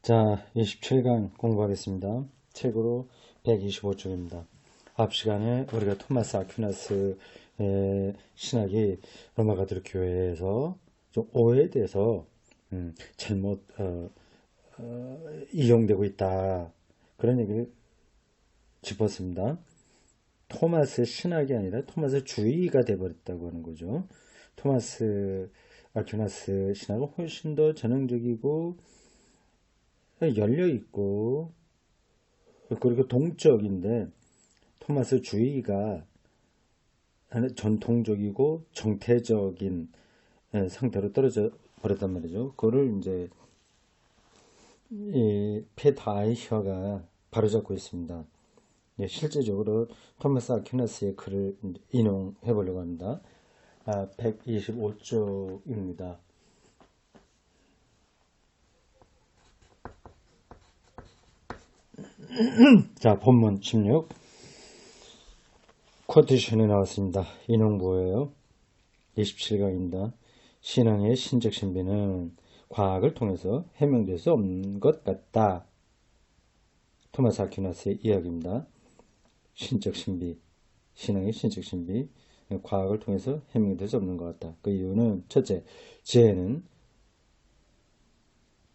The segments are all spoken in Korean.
자, 27강 공부하겠습니다. 책으로 125쪽입니다. 앞 시간에 우리가 토마스 아퀴나스의 신학이 로마 가톨릭 교회에서 좀 오해돼서 잘못 이용되고 있다. 그런 얘기를 짚었습니다. 토마스 신학이 아니라 토마스 주의가 돼버렸다고 하는 거죠. 토마스 아퀴나스 신학은 훨씬 더 전형적이고 열려있고 그리고 동적인데 토마스 주의가 전통적이고 정태적인 상태로 떨어져 버렸단 말이죠. 그거를 이제 이 페다이혀가 바로잡고 있습니다. 실제적으로 토마스 아퀴나스의 글을 인용해 보려고 합니다. 125쪽입니다. 자, 본문 16 쿼테이션이 나왔습니다. 인용부예요. 27강입니다. 신앙의 신적 신비는 과학을 통해서 해명될 수 없는 것 같다. 토마스 아퀴나스의 이야기입니다. 신적 신비, 신앙의 신적 신비, 과학을 통해서 해명될 수 없는 것 같다. 그 이유는 첫째, 지혜는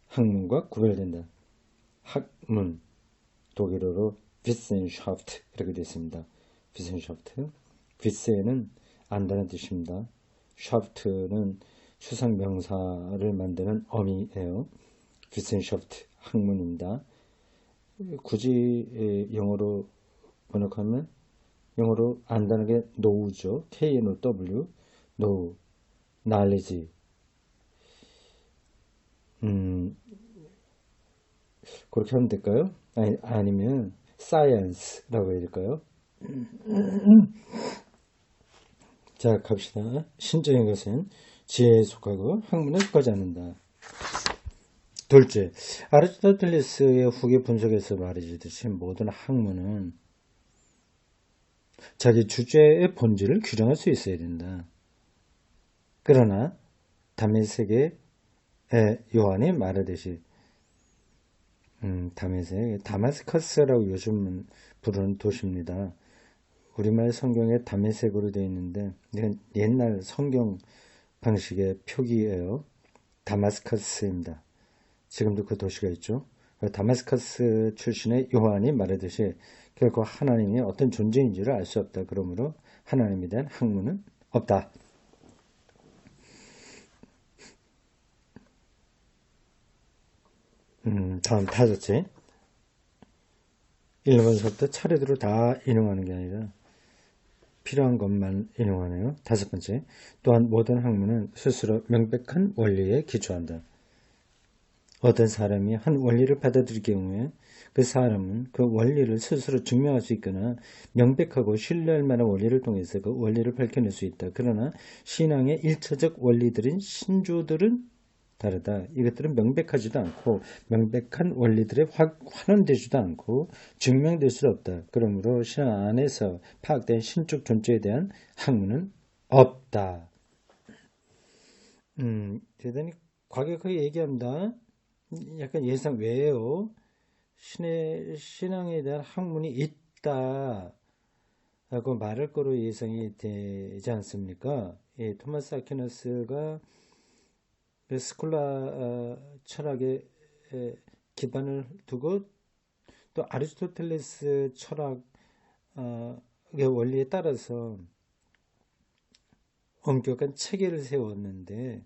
학문과 구별된다. 학문, 독일어로 Wissenschaft 이렇게 되어 있습니다. Wissenschaft, Wissen은 안다는 뜻입니다. Schaft는 추상 명사를 만드는 어미예요. Wissenschaft, 학문입니다. 굳이 영어로 번역하면 영어로 안다는 게 know죠. K-N-O-W, know, knowledge. 그렇게 하면 될까요? 아니면 science라고 해야 될까요? 자, 갑시다. 신적인 것은 지혜에 속하고 학문에 속하지 않는다. 둘째, 아리스토텔레스의 후기 분석에서 말해주듯이 모든 학문은 자기 주제의 본질을 규정할 수 있어야 된다. 그러나 다메섹의 요한이 말하듯이 다마스커스라고 요즘 부르는 도시입니다. 우리말 성경에 다메섹으로 되어 있는데 이건 옛날 성경 방식의 표기예요. 다마스커스입니다. 지금도 그 도시가 있죠. 다마스커스 출신의 요한이 말하듯이 결코 하나님이 어떤 존재인지를 알 수 없다. 그러므로 하나님에 대한 학문은 없다. 다음 다섯째. 1번서부터 차례대로 다 인용하는 게 아니라 필요한 것만 인용하네요. 다섯 번째. 또한 모든 학문은 스스로 명백한 원리에 기초한다. 어떤 사람이 한 원리를 받아들일 경우에 그 사람은 그 원리를 스스로 증명할 수 있거나 명백하고 신뢰할 만한 원리를 통해서 그 원리를 밝혀낼 수 있다. 그러나 신앙의 일차적 원리들인 신조들은 다르다. 이것들은 명백하지도 않고 명백한 원리들에 환원되지도 않고 증명될 수 없다. 그러므로 신앙 안에서 파악된 신적 존재에 대한 학문은 없다. 대단히 과격하게 얘기합니다. 약간 예상 외에요. 신앙에 대한 학문이 있다 라고 말할 거로 예상이 되지 않습니까? 예, 토마스 아퀴나스가 그 스콜라 철학에 기반을 두고 또 아리스토텔레스 철학의 원리에 따라서 엄격한 체계를 세웠는데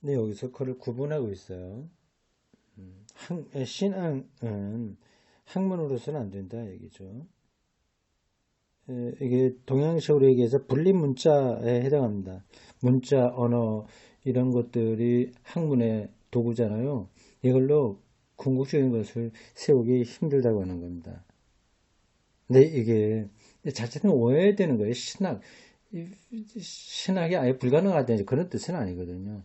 네, 여기서 그걸 구분하고 있어요. 신앙은 학문으로서는 안 된다 얘기죠. 이게 동양식으로 얘기해서 분리 문자에 해당합니다. 문자, 언어 이런 것들이 학문의 도구잖아요. 이걸로 궁극적인 것을 세우기 힘들다고 하는 겁니다. 근데 이게 자체는 오해되는 거예요. 신학이 아예 불가능하다는 그런 뜻은 아니거든요.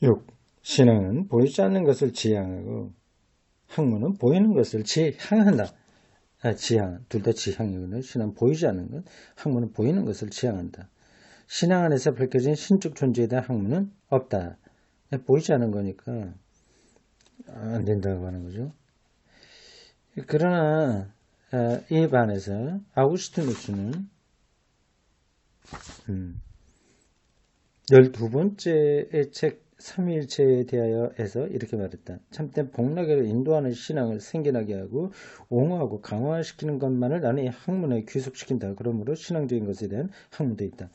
6. 신앙은 보이지 않는 것을 지향하고 학문은 보이는 것을 지향한다. 지향, 둘 다 지향이거든요. 신앙은 보이지 않는 것, 학문은 보이는 것을 지향한다. 신앙 안에서 밝혀진 신적 존재에 대한 학문은 없다. 보이지 않은 거니까 안 된다고 하는 거죠. 그러나 이에 반해서 아우구스티누스는 12번째의 책 삼위일체에 대하여에서 이렇게 말했다. 참된 복락을 인도하는 신앙을 생겨나게 하고 옹호하고 강화시키는 것만을 나는 이 학문에 귀속시킨다. 그러므로 신앙적인 것에 대한 학문도 있다.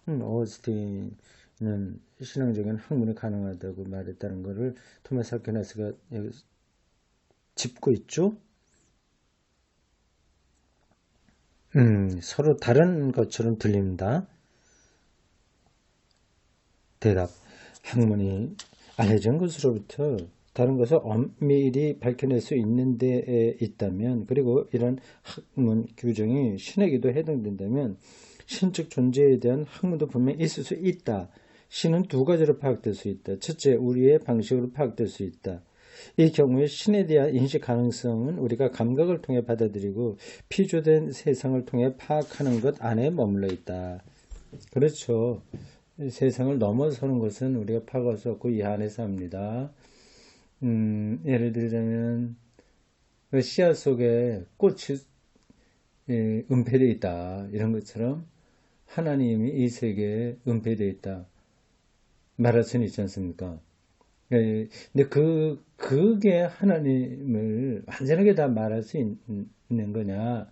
어거스틴은 신앙적인 학문이 가능하다고 말했다는 것을 토마스 아퀴나스가 짚고 있죠. 서로 다른 것처럼 들립니다. 대답. 학문이 알려진 것으로부터 다른 것을 엄밀히 밝혀낼 수 있는 데에 있다면, 그리고 이런 학문 규정이 신에게도 해당된다면 신적 존재에 대한 학문도 분명히 있을 수 있다. 신은 두 가지로 파악될 수 있다. 첫째, 우리의 방식으로 파악될 수 있다. 이 경우에 신에 대한 인식 가능성은 우리가 감각을 통해 받아들이고 피조된 세상을 통해 파악하는 것 안에 머물러 있다. 그렇죠. 세상을 넘어서는 것은 우리가 파악할 수 없고 이 안에서 합니다. 예를 들자면 씨앗 속에 꽃이 은폐되어 있다. 이런 것처럼 하나님이 이 세계에 은폐되어 있다. 말할 수는 있지 않습니까? 근데 그게 하나님을 완전하게 다 말할 수 있는 거냐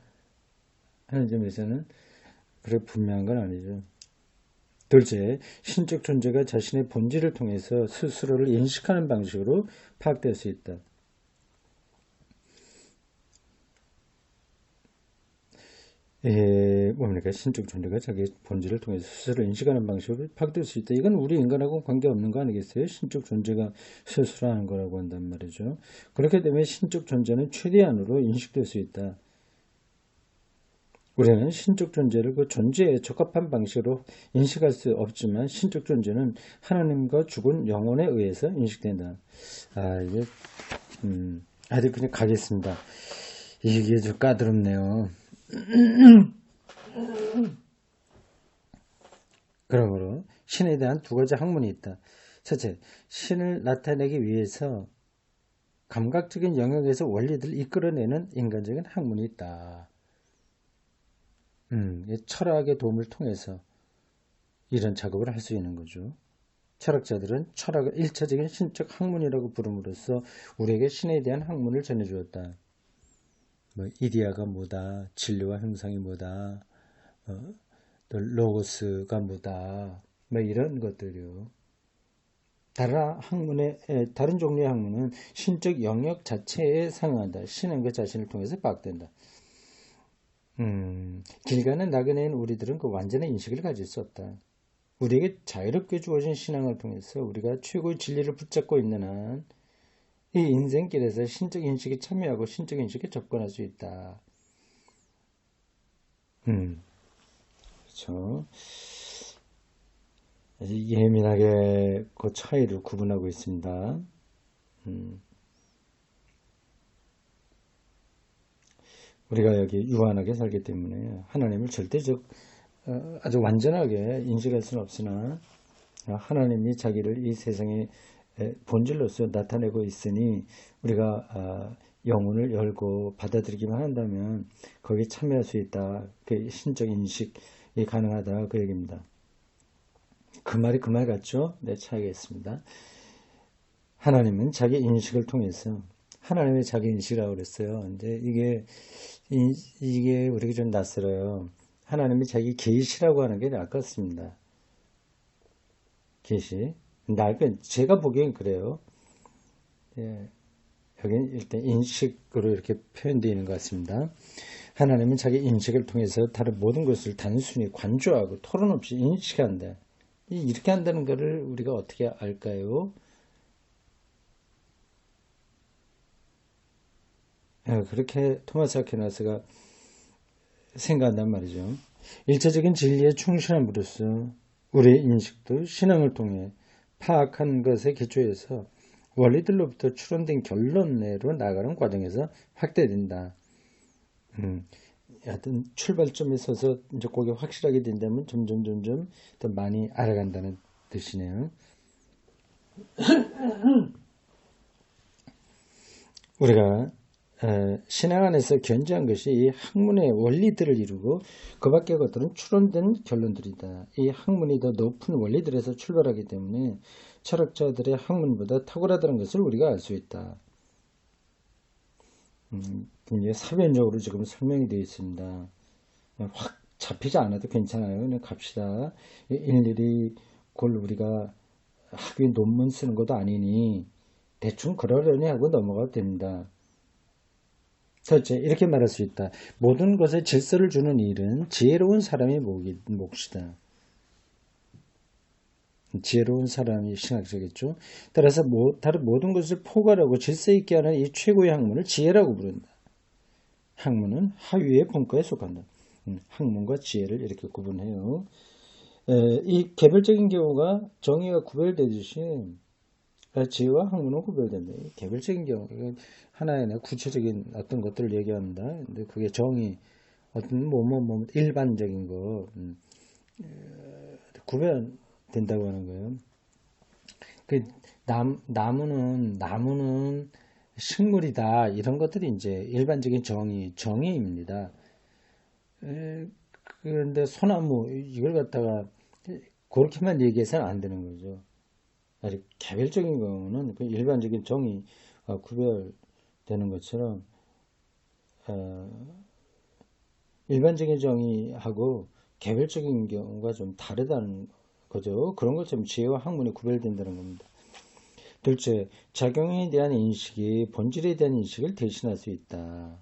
하는 점에서는 그렇게 분명한 건 아니죠. 둘째, 신적 존재가 자신의 본질을 통해서 스스로를 인식하는 방식으로 파악될 수 있다. 뭡니까? 신적 존재가 자기 본질을 통해서 스스로 인식하는 방식으로 파악될 수 있다. 이건 우리 인간하고 관계없는 거 아니겠어요? 신적 존재가 스스로 하는 거라고 한단 말이죠. 그렇게 되면 신적 존재는 최대한으로 인식될 수 있다. 우리는 신적 존재를 그 존재에 적합한 방식으로 인식할 수 없지만 신적 존재는 하나님과 죽은 영혼에 의해서 인식된다. 이게 아직 그냥 가겠습니다. 이게 좀 까다롭네요. 그러므로 신에 대한 두 가지 학문이 있다. 첫째, 신을 나타내기 위해서 감각적인 영역에서 원리들을 이끌어내는 인간적인 학문이 있다. 철학의 도움을 통해서 이런 작업을 할 수 있는 거죠. 철학자들은 철학을 1차적인 신적 학문이라고 부름으로써 우리에게 신에 대한 학문을 전해주었다. 이디아가 뭐다, 진리와 형상이 뭐다, 또 로고스가 뭐다, 이런 것들이요. 다른 종류의 학문은 신적 영역 자체에 상응한다. 신은 그 자신을 통해서 파악된다. 길가는 나그네인 우리들은 그 완전한 인식을 가질 수 없다. 우리에게 자유롭게 주어진 신앙을 통해서 우리가 최고의 진리를 붙잡고 있는 한 이 인생길에서 신적 인식에 참여하고 신적 인식에 접근할 수 있다. 그렇죠. 예민하게 그 차이를 구분하고 있습니다. 우리가 여기 유한하게 살기 때문에 하나님을 절대적 아주 완전하게 인식할 수는 없으나 하나님이 자기를 이 세상의 본질로서 나타내고 있으니 우리가 영혼을 열고 받아들이기만 한다면 거기에 참여할 수 있다. 그 신적 인식이 가능하다. 그 얘기입니다. 그 말이 그 말 같죠? 네, 차이가 있습니다. 하나님은 자기 인식을 통해서 하나님의 자기 인식이라고 그랬어요. 근데 이게 우리가 좀 낯설어요. 하나님이 자기 계시라고 하는 게 낯같습니다. 계시. 제가 보기엔 그래요. 예, 여기는 일단 인식으로 이렇게 표현되어 있는 것 같습니다. 하나님은 자기 인식을 통해서 다른 모든 것을 단순히 관조하고 토론 없이 인식한다. 이렇게 한다는 것을 우리가 어떻게 알까요? 그렇게 토마스 아퀴나스가 생각한단 말이죠. 일차적인 진리에 충실함으로써 우리의 인식도 신앙을 통해 파악한 것에 기초해서 원리들로부터 추론된 결론내로 나가는 과정에서 확대된다. 하여튼 출발점에 서서 이제 그게 확실하게 된다면 점점 더 많이 알아간다는 뜻이네요. 우리가 신앙 안에서 견지한 것이 이 학문의 원리들을 이루고 그 밖의 것들은 추론된 결론들이다. 이 학문이 더 높은 원리들에서 출발하기 때문에 철학자들의 학문보다 탁월하다는 것을 우리가 알 수 있다. 이게 사변적으로 지금 설명이 되어 있습니다. 확 잡히지 않아도 괜찮아요. 그냥 갑시다. 일일이 그걸 우리가 학위 논문 쓰는 것도 아니니 대충 그러려니 하고 넘어가도 됩니다. 첫째, 이렇게 말할 수 있다. 모든 것에 질서를 주는 일은 지혜로운 사람의 몫이다. 지혜로운 사람이 신학자겠죠. 따라서 다른 모든 것을 포괄하고 질서 있게 하는 이 최고의 학문을 지혜라고 부른다. 학문은 하위의 본과에 속한다. 학문과 지혜를 이렇게 구분해요. 이 개별적인 경우가 정의가 구별되듯이 지혜와 학문은 구별된다. 개별적인 경우, 하나의 구체적인 어떤 것들을 얘기합니다. 근데 그게 정의, 어떤 일반적인 거 구별된다고 하는 거예요. 그 나무는 식물이다. 이런 것들이 이제 일반적인 정의입니다. 그런데 소나무 이걸 갖다가 그렇게만 얘기해서는 안 되는 거죠. 개별적인 경우는 그 일반적인 정의 구별되는 것처럼 일반적인 정의하고 개별적인 경우가 좀 다르다는 거죠. 그런 것처럼 지혜와 학문이 구별된다는 겁니다. 둘째, 작용에 대한 인식이 본질에 대한 인식을 대신할 수 있다.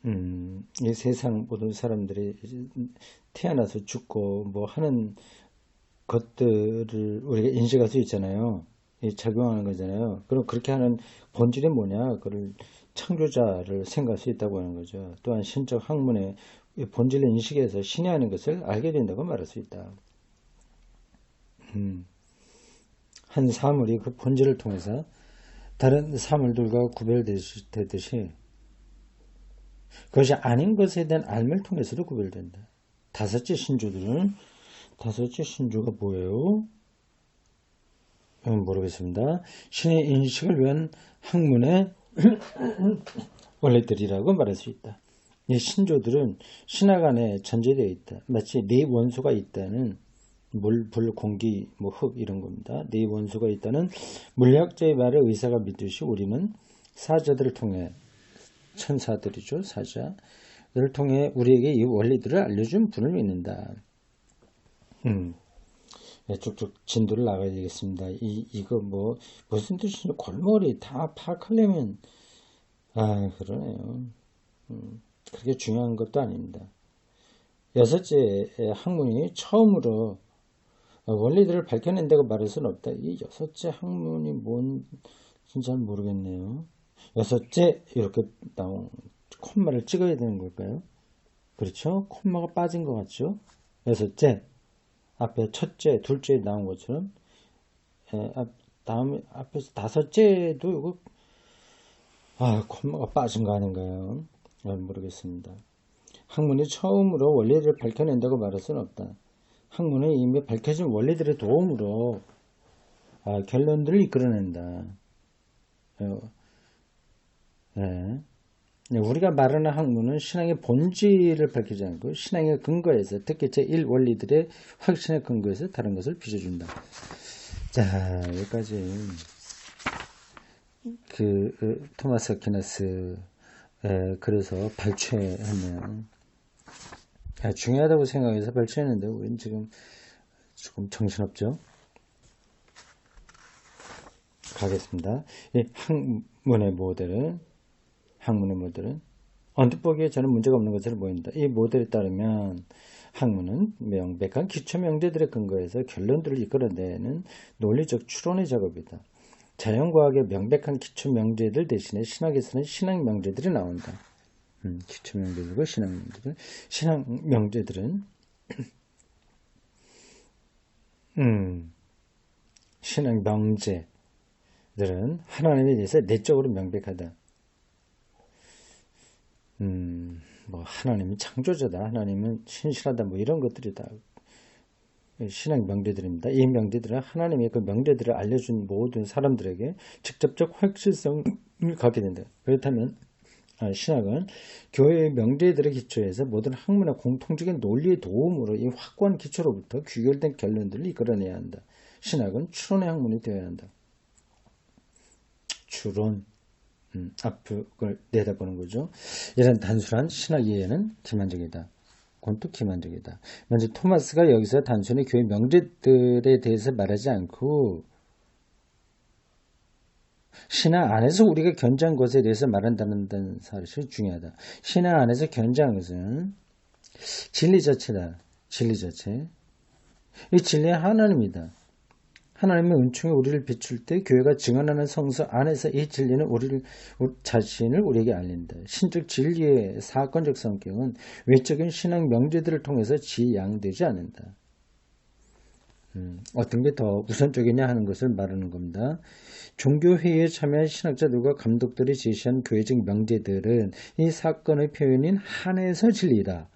이 세상 모든 사람들이 태어나서 죽고 뭐 하는 것들을 우리가 인식할 수 있잖아요. 작용하는 거잖아요. 그럼 그렇게 하는 본질이 뭐냐? 그걸 창조자를 생각할 수 있다고 하는 거죠. 또한 신적 학문의 본질의 인식에서 신이 하는 것을 알게 된다고 말할 수 있다. 한 사물이 그 본질을 통해서 다른 사물들과 구별되듯이 그것이 아닌 것에 대한 알을 통해서도 구별된다. 다섯째 신조가 뭐예요? 모르겠습니다. 신의 인식을 위한 학문의 원리들이라고 말할 수 있다. 이 신조들은 신학 안에 전제되어 있다. 마치 네 원소가 있다는 물, 불, 공기, 흙 이런 겁니다. 네 원소가 있다는 물리학자의 말을 의사가 믿듯이 우리는 사자들을 통해 천사들이죠. 사자를 통해 우리에게 이 원리들을 알려준 분을 믿는다. 쭉쭉 진도를 나가야 되겠습니다. 이거 무슨 뜻인지 골머리 다 파악하려면 그러네요. 그렇게 중요한 것도 아닙니다. 여섯째 학문이 처음으로 원리들을 밝혀낸다고 말할 수는 없다. 이 여섯째 학문이 뭔지 잘 모르겠네요. 여섯째 이렇게 나온 콤마를 찍어야 되는 걸까요? 그렇죠? 콤마가 빠진 것 같죠? 여섯째 앞에 첫째, 둘째 나온 것처럼 다음에 앞에서 다섯째도 이거 콤마가 빠진 거 아닌가요? 모르겠습니다. 학문이 처음으로 원리를 밝혀낸다고 말할 수는 없다. 학문은 이미 밝혀진 원리들의 도움으로 결론들을 이끌어낸다. 우리가 말하는 학문은 신앙의 본질을 밝히지 않고 신앙의 근거에서 특히 제1원리들의 확신의 근거에서 다른 것을 빚어준다. 자, 여기까지 토마스 아퀴나스 그래서 발췌했네요. 중요하다고 생각해서 발췌했는데 우리는 지금 조금 정신없죠. 가겠습니다. 이 학문의 모델은 언뜻 보기에 저는 문제가 없는 것으로 보인다. 이 모델에 따르면 학문은 명백한 기초명제들의 근거에서 결론들을 이끌어내는 논리적 추론의 작업이다. 자연과학의 명백한 기초명제들 대신에 신학에서는 신학명제들이 나온다. 기초명제들과 신학명제들은 하나님에 대해서 내적으로 명백하다. 뭐 하나님은 창조자다, 하나님은 신실하다, 뭐 이런 것들이 다 신앙 명제들입니다. 이 명제들은 하나님의 그 명제들을 알려준 모든 사람들에게 직접적 확실성을 갖게 된다. 그렇다면 신학은 교회의 명제들의 기초에서 모든 학문의 공통적인 논리의 도움으로 이 확고한 기초로부터 귀결된 결론들을 이끌어내야 한다. 신학은 추론의 학문이 되어야 한다. 추론, 앞을 내다보는 거죠. 이런 단순한 신학 이해는 기만적이다. 그건 또 기만적이다. 먼저 토마스가 여기서 단순히 교회 명제들에 대해서 말하지 않고 신앙 안에서 우리가 견지한 것에 대해서 말한다는 사실이 중요하다. 신앙 안에서 견지한 것은 진리 자체다. 진리 자체. 이 진리는 하나님이다. 하나님의 은총이 우리를 비출 때 교회가 증언하는 성서 안에서 이 진리는 자신을 우리에게 알린다. 신적 진리의 사건적 성격은 외적인 신앙 명제들을 통해서 지양되지 않는다. 어떤 게 더 우선적이냐 하는 것을 말하는 겁니다. 종교회의에 참여한 신학자들과 감독들이 제시한 교회적 명제들은 이 사건의 표현인 한에서 진리다.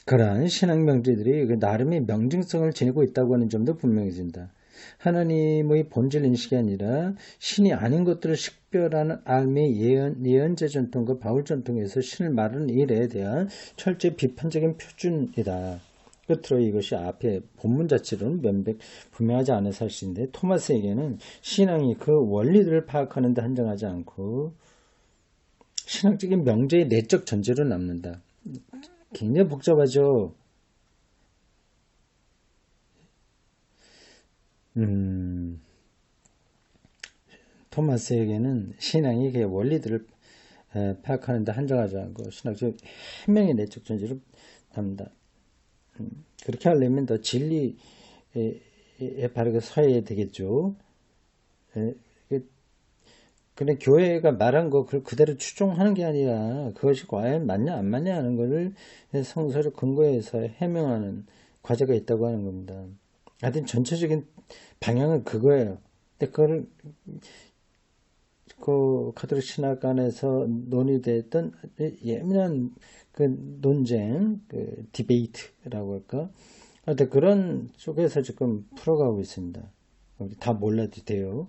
그러한 신앙 명제들이 나름의 명증성을 지니고 있다고 하는 점도 분명해진다. 하나님의 본질 인식이 아니라 신이 아닌 것들을 식별하는 알미 예언자 전통과 바울 전통에서 신을 말하는 일에 대한 철저히 비판적인 표준이다. 끝으로 이것이 앞에 본문 자체로는 분명하지 않은 사실인데 토마스에게는 신앙이 그 원리들을 파악하는 데 한정하지 않고 신학적인 명제의 내적 전제로 남는다. 굉장히 복잡하죠. 토마스에게는 신앙이 그 원리들을 파악하는 데 한정하지 않고 신학적 해명의 내적 전제로 담는다. 그렇게 하려면 더 진리에 바르게 서야 되겠죠. 근데 교회가 말한 거 그걸 그대로 추종하는 게 아니라 그것이 과연 맞냐 안 맞냐 하는 것을 성서를 근거해서 해명하는 과제가 있다고 하는 겁니다. 하여튼 전체적인 방향은 그거예요. 근데 그거를 그 카톨릭 신학 안에서 논의됐던 예민한 그 논쟁, 그 디베이트라고 할까? 하여튼 그런 쪽에서 지금 풀어가고 있습니다. 다 몰라도 돼요.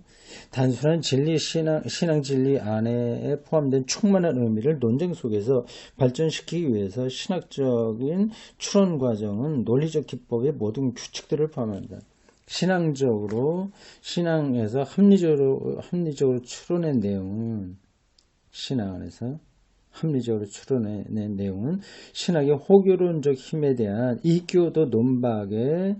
단순한 진리, 신앙 진리 안에 포함된 충만한 의미를 논쟁 속에서 발전시키기 위해서 신학적인 추론 과정은 논리적 기법의 모든 규칙들을 포함한다. 신앙에서 합리적으로 추론의 내용은, 신앙 안에서 합리적으로 추론해낸 내용은 신학의 호교론적 힘에 대한 이교도 논박에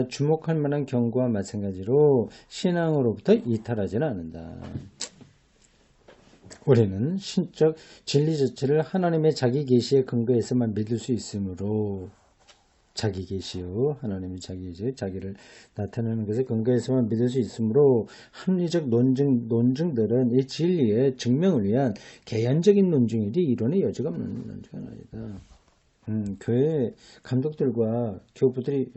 주목할 만한 경고와 마찬가지로 신앙으로부터 이탈하지는 않는다. 우리는 신적 진리 자체를 하나님의 자기 계시의 근거에서만 믿을 수 있으므로 자기 계시요 하나님의 자기 계시 자기를 나타내는 것에 근거에서만 믿을 수 있으므로 합리적 논증들은 이 진리의 증명을 위한 개연적인 논증이지 이론의 여지가 없는 논증은 아니다. 교회 감독들과 교부들이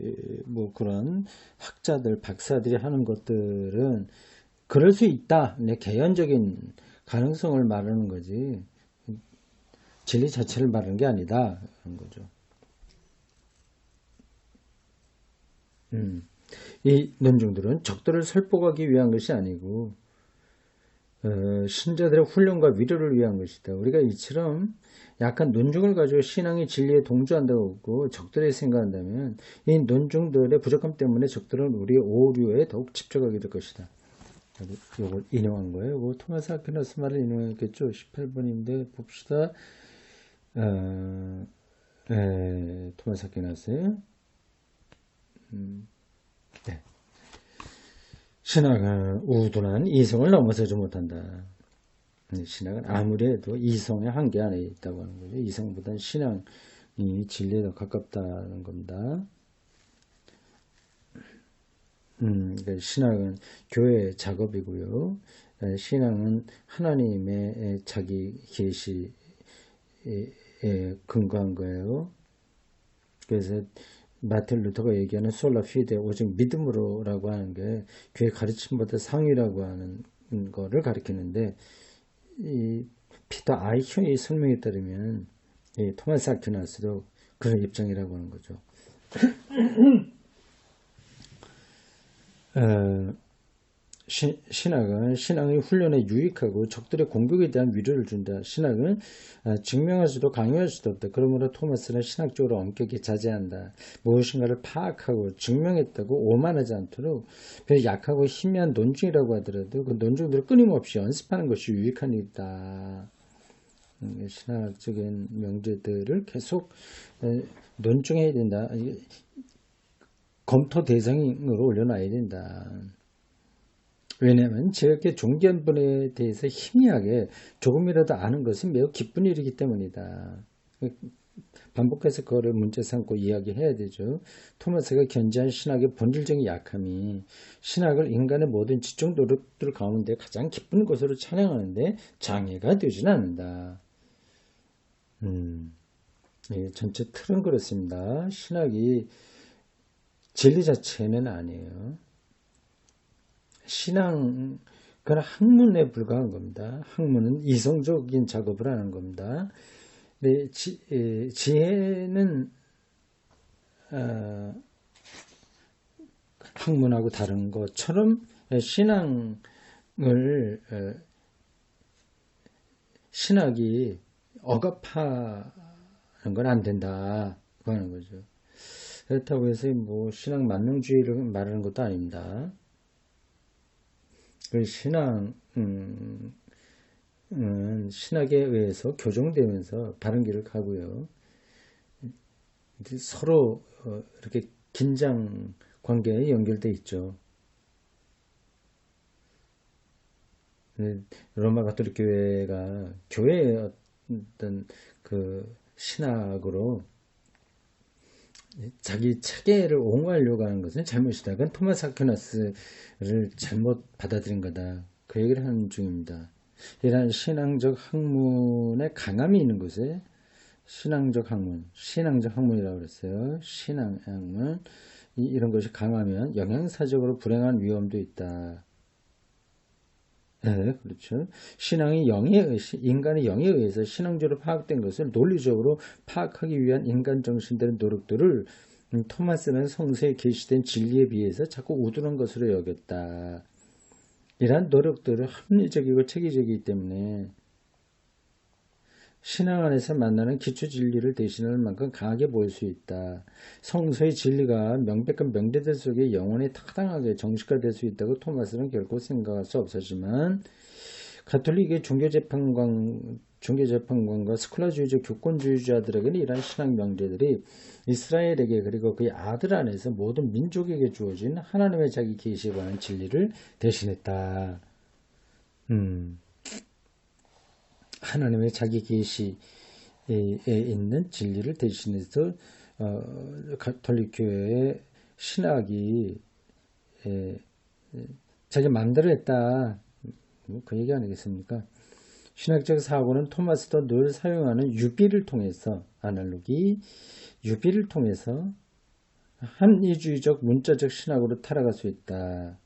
뭐 그런 학자들 박사들이 하는 것들은 그럴 수 있다. 개연적인 가능성을 말하는 거지 진리 자체를 말하는 게 아니다. 그런 거죠. 이 논증들은 적들을 설득하기 위한 것이 아니고 신자들의 훈련과 위로를 위한 것이다. 우리가 이처럼 약간 논증을 가지고 신앙의 진리에 동조한다고 하고 적들을 생각한다면 이 논증들의 부족함 때문에 적들은 우리의 오류에 더욱 집중하게 될 것이다. 이걸 인용한 거예요. 이거 토마스 아퀴나스 말을 인용했겠죠. 18번인데 봅시다. 토마스 아퀴나스. 네. 신학은 우둔한 이성을 넘어서지 못한다. 신학은 아무리 해도 이성의 한계 안에 있다고 하는 거죠. 이성보다는 신앙이 진리에 더 가깝다는 겁니다. 그러니까 신학은 교회의 작업이고요. 신앙은 하나님의 자기 계시에 근거한 거예요. 그래서 마틴 루터가 얘기하는 솔라 피데 오직 믿음으로라고 하는 게 교회 가르침보다 상위라고 하는 거를 가리키는데 이 피터 아이휴의 설명에 따르면 이 토마스 아퀴나스도 그런 입장이라고 하는 거죠. 신학은 신앙의 훈련에 유익하고 적들의 공격에 대한 위로를 준다. 신학은 증명할 수도 강요할 수도 없다. 그러므로 토마스는 신학적으로 엄격히 자제한다. 무엇인가를 파악하고 증명했다고 오만하지 않도록 약하고 희미한 논증이라고 하더라도 그 논증들을 끊임없이 연습하는 것이 유익한 일이다. 신학적인 명제들을 계속 논증해야 된다. 검토 대상으로 올려놔야 된다. 왜냐하면 제게 존귀한 분에 대해서 희미하게 조금이라도 아는 것은 매우 기쁜 일이기 때문이다. 반복해서 그거를 문제 삼고 이야기해야 되죠. 토마스가 견지한 신학의 본질적인 약함이 신학을 인간의 모든 지적 노력들 가운데 가장 기쁜 것으로 찬양하는데 장애가 되지는 않는다. 예, 전체 틀은 그렇습니다. 신학이 진리 자체는 아니에요. 신앙, 그건 학문에 불과한 겁니다. 학문은 이성적인 작업을 하는 겁니다. 근데 지혜는 학문하고 다른 것처럼 신학이 억압하는 건 안 된다. 그 하는 거죠. 그렇다고 해서 뭐 신학 만능주의를 말하는 것도 아닙니다. 그 신앙은 신학에 의해서 교정되면서 바른 길을 가고요. 서로 이렇게 긴장 관계에 연결돼 있죠. 로마 가톨릭 교회가 교회의 어떤 그 신학으로 자기 체계를 옹호하려고 하는 것은 잘못이다. 그건 토마스 아퀴나스를 잘못 받아들인 거다. 그 얘기를 하는 중입니다. 이러한 신앙적 학문에 강함이 있는 곳에 신앙적 학문이라고 그랬어요. 신앙학문, 이런 것이 강하면 영양사적으로 불행한 위험도 있다. 네, 그렇죠. 인간의 영에 의해서 신앙적으로 파악된 것을 논리적으로 파악하기 위한 인간 정신들의 노력들을 토마스는 성서에 계시된 진리에 비해서 자꾸 우둔한 것으로 여겼다. 이러한 노력들은 합리적이고 체계적이기 때문에 신앙 안에서 만나는 기초 진리를 대신할 만큼 강하게 보일 수 있다. 성서의 진리가 명백한 명제들 속에 영원히 타당하게 정식화될 수 있다고 토마스는 결코 생각할 수 없었지만 가톨릭의 종교재판관과 스콜라주의적 교권주의자들에게는 이러한 신앙 명제들이 이스라엘에게 그리고 그의 아들 안에서 모든 민족에게 주어진 하나님의 자기 계시에 관한 진리를 대신했다. 하나님의 자기 계시에 있는 진리를 대신해서 가톨릭 교회의 신학이 자기 마음대로 했다. 그 얘기 아니겠습니까? 신학적 사고는 토마스도 늘 사용하는 유비를 통해서 유비를 통해서 합리주의적 문자적 신학으로 타락할 수 있다.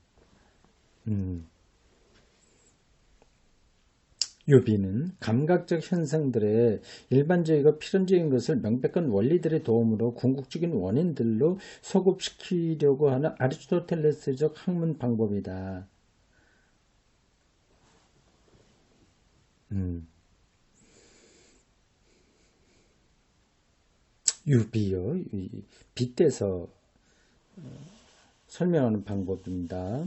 유비는 감각적 현상들의 일반적이고 필연적인 것을 명백한 원리들의 도움으로 궁극적인 원인들로 소급시키려고 하는 아리스토텔레스적 학문 방법이다. 유비요. 빗대서 설명하는 방법입니다.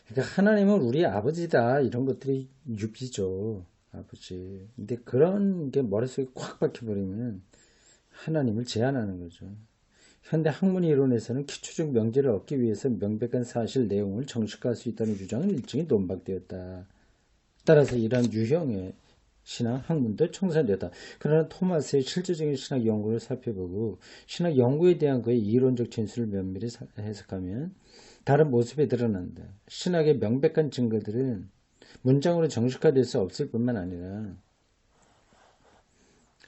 그러니까 하나님은 우리 아버지다, 이런 것들이 유비죠. 아버지. 근데 그런 게 머릿속에 콱 박혀버리면 하나님을 제한하는 거죠. 현대 학문 이론에서는 기초적 명제를 얻기 위해서 명백한 사실 내용을 정식화할 수 있다는 주장은 일종의 논박되었다. 따라서 이러한 유형의 신학 학문도 청산되었다. 그러나 토마스의 실제적인 신학 연구를 살펴보고 신학 연구에 대한 그의 이론적 진술을 면밀히 해석하면 다른 모습이 드러난다. 신학의 명백한 증거들은 문장으로 정식화될 수 없을 뿐만 아니라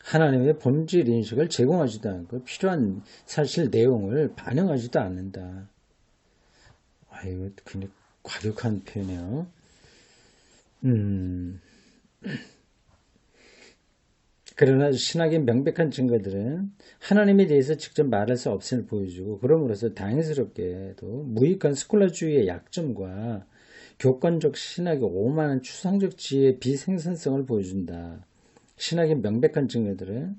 하나님의 본질 인식을 제공하지도 않고 필요한 사실 내용을 반영하지도 않는다. 이거 그냥 과격한 표현이에요. 그러나 신학의 명백한 증거들은 하나님에 대해서 직접 말할 수 없음을 보여주고 그럼으로써 다행스럽게도 무익한 스콜라주의의 약점과 교권적 신학의 오만한 추상적 지혜의 비생산성을 보여준다. 신학의 명백한 증거들은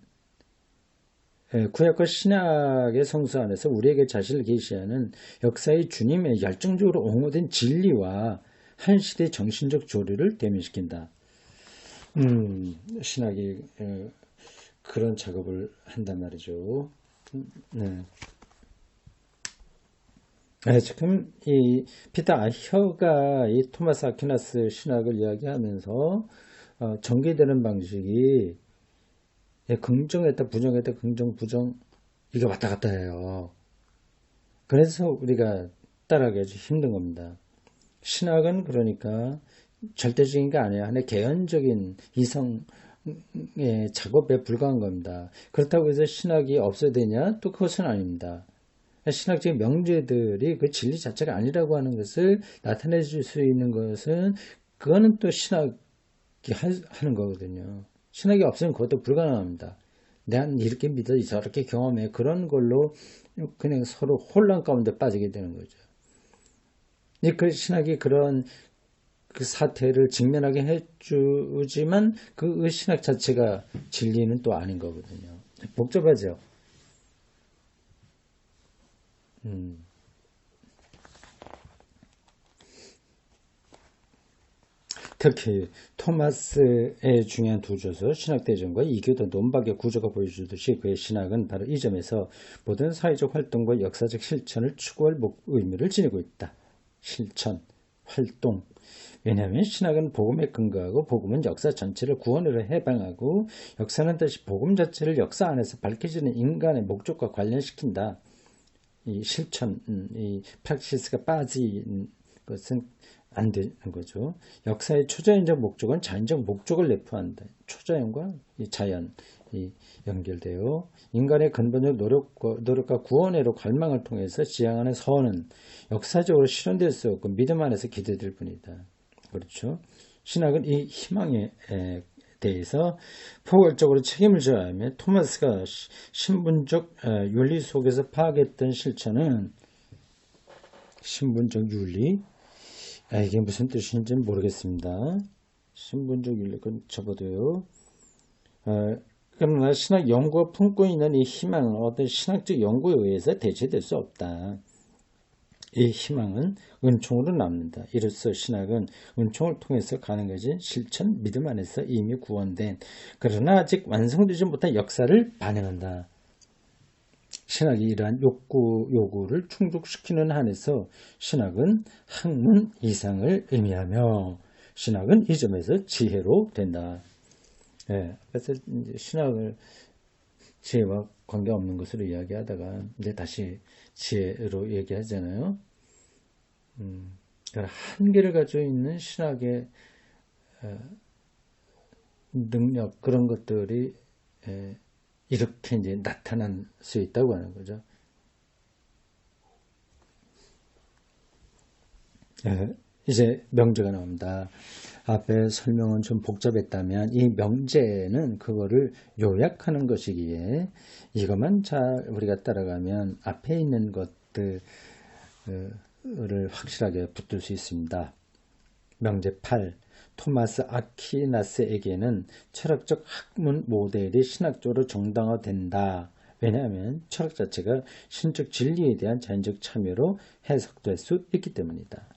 구약과 신약의 성서 안에서 우리에게 자신을 계시하는 역사의 주님의 열정적으로 옹호된 진리와 한 시대의 정신적 조류를 대면시킨다. 신학이 그런 작업을 한단 말이죠. 네. 지금 이 피터 아혀가 이 토마스 아퀴나스 신학을 이야기하면서 전개되는 방식이 긍정했다, 부정했다, 긍정, 부정 이게 왔다 갔다 해요. 그래서 우리가 따라가기 아주 힘든 겁니다. 신학은 그러니까 절대적인 게 아니라 하나의 개연적인 이성의 작업에 불과한 겁니다. 그렇다고 해서 신학이 없어야 되냐? 또 그것은 아닙니다. 신학적인 명제들이 그 진리 자체가 아니라고 하는 것을 나타내 줄 수 있는 것은 그거는 또 신학이 하는 거거든요. 신학이 없으면 그것도 불가능합니다. 난 이렇게 믿어 저렇게 경험해 그런 걸로 그냥 서로 혼란 가운데 빠지게 되는 거죠. 그 신학이 그런 그 사태를 직면하게 해주지만 그 신학 자체가 진리는 또 아닌 거거든요. 복잡하죠. 특히 토마스의 중요한 두 저서 신학대전과 이교도 논박의 구조가 보여주듯이 그의 신학은 바로 이 점에서 모든 사회적 활동과 역사적 실천을 추구할 의미를 지니고 있다. 실천, 활동. 왜냐하면 신학은 복음에 근거하고 복음은 역사 전체를 구원으로 해방하고 역사는 다시 복음 자체를 역사 안에서 밝혀지는 인간의 목적과 관련시킨다. 이 실천, 이 프랙시스가 빠진 것은 안 되는 거죠. 역사의 초자연적 목적은 자연적 목적을 내포한다. 초자연과 이 자연이 연결되어 인간의 근본적 노력과 구원으로 갈망을 통해서 지향하는 선은 역사적으로 실현될 수 없고 믿음 안에서 기대될 뿐이다. 그렇죠. 신학은 이 희망에 대해서 포괄적으로 책임을 져야 하며 토마스가 신분적 윤리 속에서 파악했던 실천은 신분적 윤리 이게 무슨 뜻인지 모르겠습니다. 신분적 윤리 그건 접어둬요. 그러나 신학 연구가 품고 있는 이 희망은 어떤 신학적 연구에 의해서 대체될 수 없다. 이 희망은 은총으로 남는다. 이로써 신학은 은총을 통해서 가능해진 실천, 믿음 안에서 이미 구원된 그러나 아직 완성되지 못한 역사를 반영한다. 신학이 이러한 요구를 충족시키는 한에서 신학은 학문 이상을 의미하며 신학은 이 점에서 지혜로 된다. 그래서 이제 신학을 지혜와 관계없는 것으로 이야기하다가 이제 다시 지혜로 얘기하잖아요. 한계를 가지고 있는 신학의 능력 그런 것들이 이렇게 이제 나타날 수 있다고 하는 거죠. 이제 명제가 나옵니다. 앞에 설명은 좀 복잡했다면 이 명제는 그거를 요약하는 것이기에 이것만 잘 우리가 따라가면 앞에 있는 것들을 확실하게 붙들 수 있습니다. 명제 8. 토마스 아퀴나스에게는 철학적 학문 모델이 신학적으로 정당화된다. 왜냐하면 철학 자체가 신적 진리에 대한 자연적 참여로 해석될 수 있기 때문이다.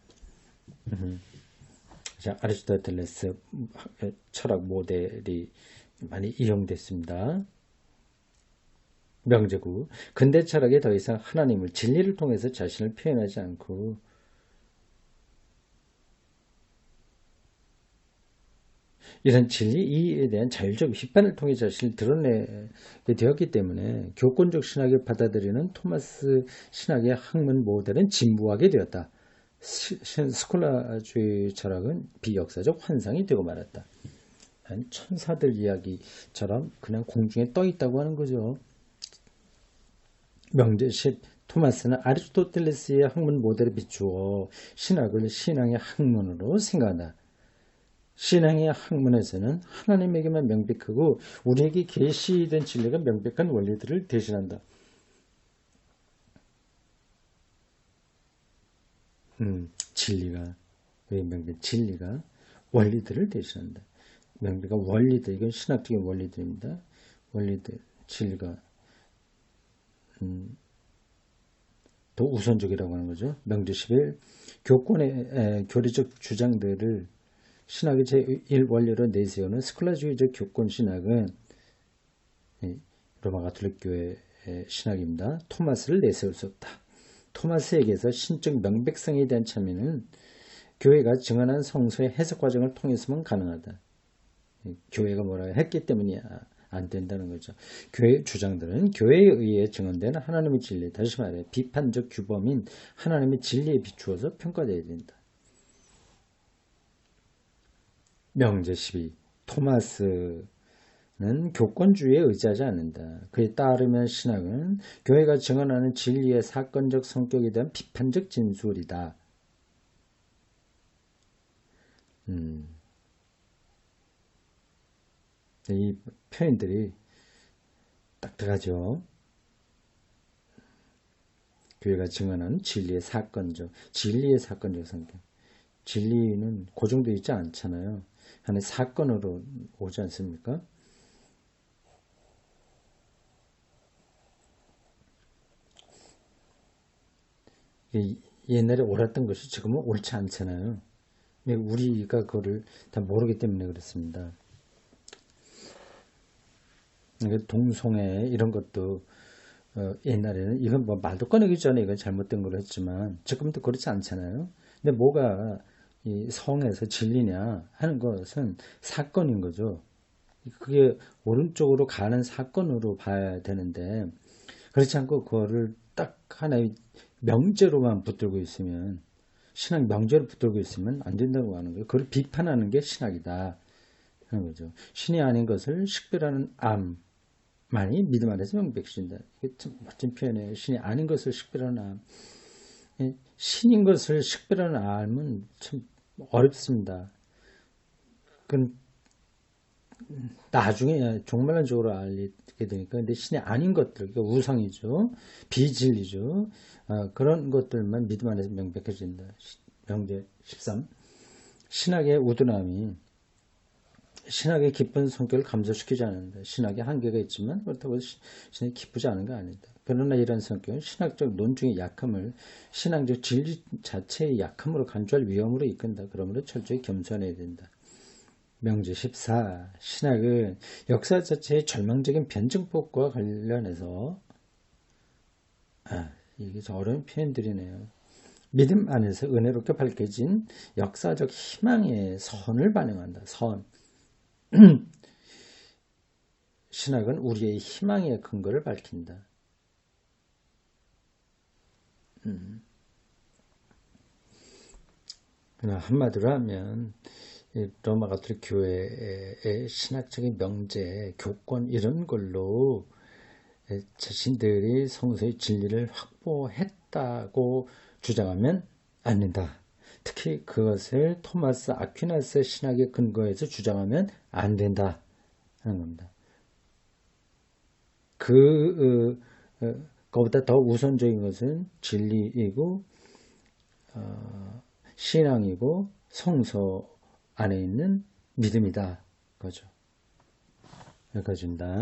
자, 아리스토텔레스 철학 모델이 많이 이용됐습니다. 명제구. 근대 철학이 더 이상 하나님을 진리를 통해서 자신을 표현하지 않고 이런 진리 이에 대한 자율적 비판을 통해 자신을 드러내게 되었기 때문에 교권적 신학을 받아들이는 토마스 신학의 학문 모델은 진부하게 되었다. 스콜라주의 철학은 비역사적 환상이 되고 말았다. 천사들 이야기처럼 그냥 공중에 떠 있다고 하는 거죠. 명제 10. 토마스는 아리스토텔레스의 학문 모델에 비추어 신학을 신앙의 학문으로 생각한다. 신앙의 학문에서는 하나님에게만 명백하고 우리에게 계시된 진리가 명백한 원리들을 대신한다. 진리가 왜 명백? 진리가 원리들을 대신한다. 명백한 원리들, 이건 신학적인 원리들입니다. 원리들, 진리가 더 우선적이라고 하는 거죠. 명제 11 교권의 교리적 주장들을 신학의 제1원리로 내세우는 스콜라주의적 교권 신학은 로마 가톨릭 교회 신학입니다. 토마스를 내세울 수 없다. 토마스에게서 신적 명백성에 대한 참여는 교회가 증언한 성서의 해석 과정을 통해서만 가능하다. 교회가 뭐라 했기 때문이야. 안 된다는 거죠. 교회 주장들은 교회에 의해 증언된 하나님의 진리, 다시 말해 비판적 규범인 하나님의 진리에 비추어서 평가되어야 된다. 명제 12 토마스는 교권주의에 의지하지 않는다. 그에 따르면 신학은 교회가 증언하는 진리의 사건적 성격에 대한 비판적 진술이다. 이 표현들이 딱딱하죠. 교회가 증언하는 진리의 사건적 성격. 진리는 고정되어 있지 않잖아요. 하나의 사건으로 오지 않습니까? 옛날에 옳았던 것이 지금은 옳지 않잖아요. 우리가 그거를 다 모르기 때문에 그렇습니다. 동성애 이런 것도 옛날에는 이건 뭐 말도 꺼내기 전에 이건 잘못된 걸 했지만 지금도 그렇지 않잖아요. 근데 뭐가 이 성에서 진리냐 하는 것은 사건인 거죠. 그게 오른쪽으로 가는 사건으로 봐야 되는데 그렇지 않고 그거를 딱 하나의 명제로만 붙들고 있으면 신학 명제로 붙들고 있으면 안 된다고 하는 거예요. 그걸 비판하는 게 신학이다 하는 거죠. 신이 아닌 것을 식별하는 암만이 믿음 안에서 명백신다. 이게 참 멋진 표현이에요. 신이 아닌 것을 식별하는 암. 신인 것을 식별하는 암은 참 어렵습니다. 그건 나중에 종말론적으로 알게 되니까 근데 신이 아닌 것들, 그러니까 우상이죠, 비진리죠, 그런 것들만 믿음 안에서 명백해진다. 명제 13 신학의 우둔함이 신학의 깊은 성격을 감소시키지 않는다. 신학의 한계가 있지만 그렇다고 신이 기쁘지 않은 거 아니다. 그러나 이런 성격은 신학적 논중의 약함을 신앙적 진리 자체의 약함으로 간주할 위험으로 이끈다. 그러므로 철저히 겸손해야 된다. 명제 14 신학은 역사 자체의 절망적인 변증법과 관련해서 이게 좀 어려운 표현들이네요. 믿음 안에서 은혜롭게 밝혀진 역사적 희망의 선을 반영한다. 선 신학은 우리의 희망의 근거를 밝힌다. 한마디로 하면 로마 가톨릭 교회의 신학적인 명제, 교권 이런 걸로 자신들이 성서의 진리를 확보했다고 주장하면 안 된다. 특히 그것을 토마스 아퀴나스의 신학의 근거에서 주장하면 안 된다 하는 겁니다. 그거보다 더 우선적인 것은 진리이고 신앙이고 성서 안에 있는 믿음이다. 그죠. 여기까지입니다.